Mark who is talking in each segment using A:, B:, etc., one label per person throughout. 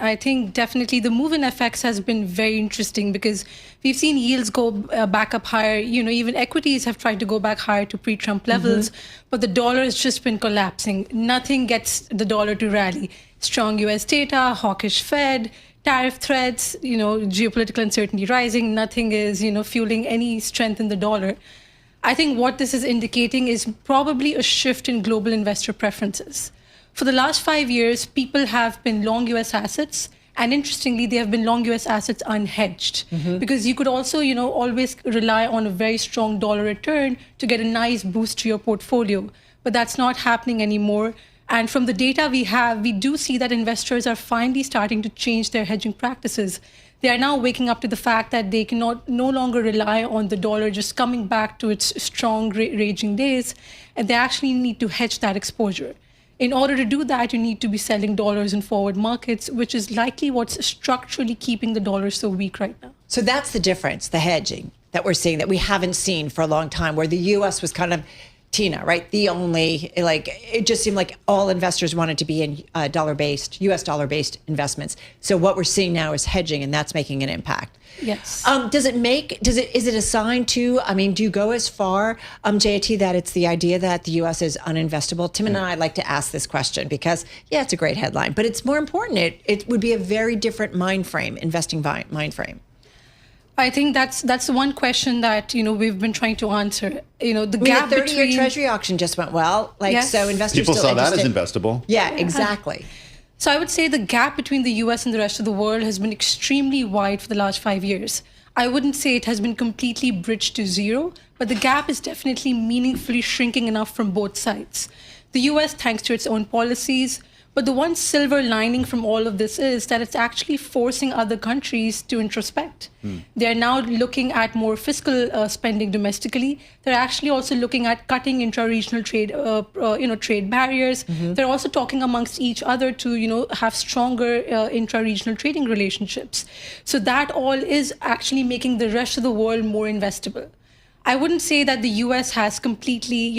A: I think definitely the move in FX has been very interesting because we've seen yields go back up higher. Even equities have tried to go back higher to pre-Trump levels, but the dollar has just been collapsing. Nothing gets the dollar to rally. Strong US data, hawkish Fed, tariff threats, geopolitical uncertainty rising. Nothing is, fueling any strength in the dollar. I think what this is indicating is probably a shift in global investor preferences. For the last 5 years, people have been long US assets. And interestingly, they have been long US assets unhedged because you could also, always rely on a very strong dollar return to get a nice boost to your portfolio. But that's not happening anymore. And from the data we have, we do see that investors are finally starting to change their hedging practices. They are now waking up to the fact that they cannot no longer rely on the dollar just coming back to its strong raging days, and they actually need to hedge that exposure. In order to do that, you need to be selling dollars in forward markets, which is likely what's structurally keeping the dollar so weak right now.
B: So that's the difference, the hedging that we're seeing that we haven't seen for a long time, where the U.S. was kind of Tina, right? The only, it just seemed like all investors wanted to be in US dollar-based investments. So what we're seeing now is hedging, and that's making an impact.
A: Yes.
B: Is it a sign too? Do you go as far, Jayati, that it's the idea that the U.S. is uninvestable? Tim and I like to ask this question because, yeah, it's a great headline, but it's more important. It would be a very different investing mind frame.
A: I think that's the one question that, we've been trying to answer. The gap
B: the 30-year
A: between
B: Treasury auction just went well.
A: Yes.
B: So investors
C: people
B: still
C: saw that as
B: interested.
C: investable.
B: Yeah, exactly.
A: So I would say the gap between the US and the rest of the world has been extremely wide for the last 5 years. I wouldn't say it has been completely bridged to zero, but the gap is definitely meaningfully shrinking enough from both sides. The US, thanks to its own policies, but the one silver lining from all of this is that it's actually forcing other countries to introspect. They're now looking at more fiscal spending domestically. They're actually also looking at cutting intra-regional trade, trade barriers. They're also talking amongst each other to, have stronger intra-regional trading relationships. So that all is actually making the rest of the world more investable. I wouldn't say that the US has completely,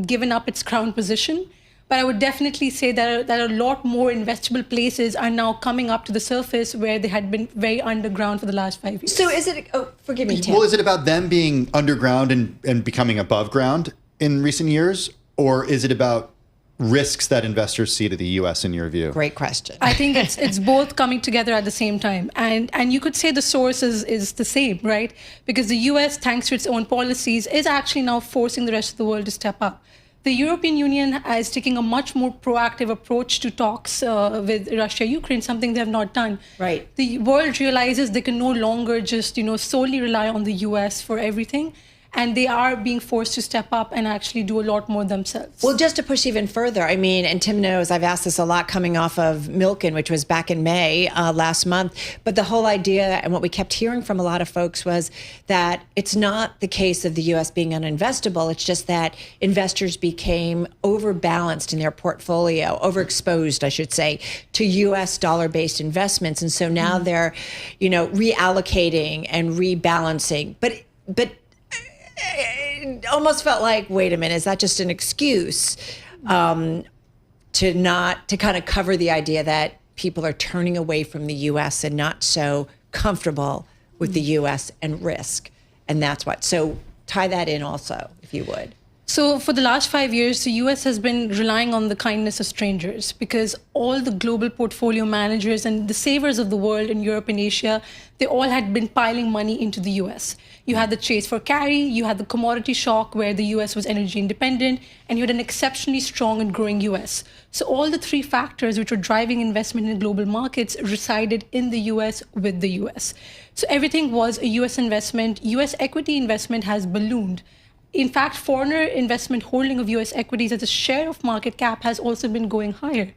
A: given up its crown position. But I would definitely say that a lot more investable places are now coming up to the surface where they had been very underground for the last 5 years.
B: So is it, forgive me, Tim.
C: Well, is it about them being underground and becoming above ground in recent years? Or is it about risks that investors see to the U.S. in your view?
B: Great question.
A: I think it's both coming together at the same time. And you could say the source is the same, right? Because the U.S., thanks to its own policies, is actually now forcing the rest of the world to step up. The European Union is taking a much more proactive approach to talks with Russia, Ukraine, something they have not done.
B: Right.
A: The world realizes they can no longer just, solely rely on the US for everything. And they are being forced to step up and actually do a lot more themselves.
B: Well, just to push even further, and Tim knows I've asked this a lot coming off of Milken, which was back in May last month. But the whole idea and what we kept hearing from a lot of folks was that it's not the case of the U.S. being uninvestable. It's just that investors became overbalanced in their portfolio, overexposed, I should say, to U.S. dollar-based investments. And so now they're, reallocating and rebalancing. But it almost felt like, wait a minute, is that just an excuse to kind of cover the idea that people are turning away from the U.S. and not so comfortable with the U.S. and risk? And that's what. So tie that in also, if you would.
A: So for the last 5 years, the US has been relying on the kindness of strangers because all the global portfolio managers and the savers of the world in Europe and Asia, they all had been piling money into the US. You had the chase for carry, you had the commodity shock where the US was energy independent, and you had an exceptionally strong and growing US. So all the three factors which were driving investment in global markets resided in the US with the US. So everything was a US investment. US equity investment has ballooned. In fact, foreigner investment holding of US equities as a share of market cap has also been going higher.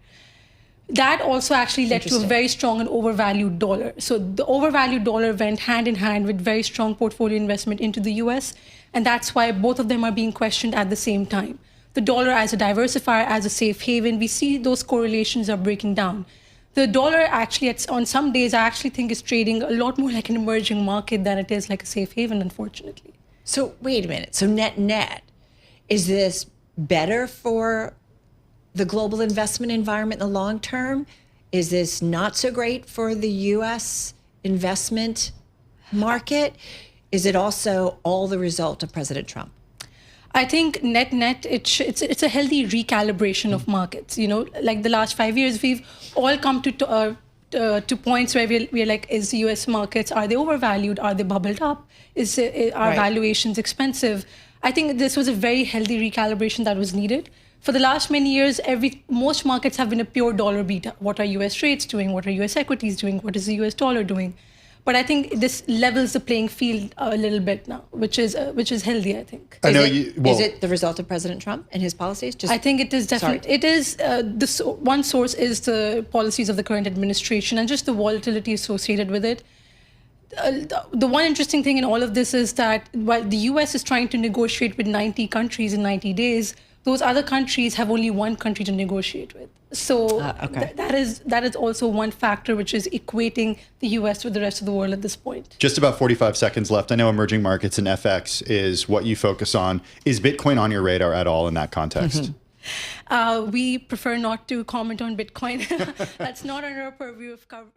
A: That also actually led to a very strong and overvalued dollar. So the overvalued dollar went hand in hand with very strong portfolio investment into the US. And that's why both of them are being questioned at the same time. The dollar as a diversifier, as a safe haven, we see those correlations are breaking down. The dollar actually, on some days, I actually think is trading a lot more like an emerging market than it is like a safe haven, unfortunately.
B: So wait a minute. So net, is this better for the global investment environment in the long term? is this not so great for the U.S. investment market? Is it also all the result of President Trump?
A: I think net, it's a healthy recalibration of markets. You know, like the last 5 years, we've all come to points where we're like, is U.S. markets, are they overvalued? Are they bubbled up? Are valuations expensive? I think this was a very healthy recalibration that was needed. For the last many years, most markets have been a pure dollar beta. What are U.S. rates doing? What are U.S. equities doing? What is the U.S. dollar doing? But I think this levels the playing field a little bit now, which is healthy, I think.
B: Is it the result of President Trump and his policies?
A: I think it is definitely. It is. One source is the policies of the current administration and just the volatility associated with it. The one interesting thing in all of this is that while the U.S. is trying to negotiate with 90 countries in 90 days, those other countries have only one country to negotiate with. So that is also one factor which is equating the U.S. with the rest of the world at this point.
C: Just about 45 seconds left. I know emerging markets and FX is what you focus on. Is Bitcoin on your radar at all in that context?
A: We prefer not to comment on Bitcoin. That's not under our purview of coverage.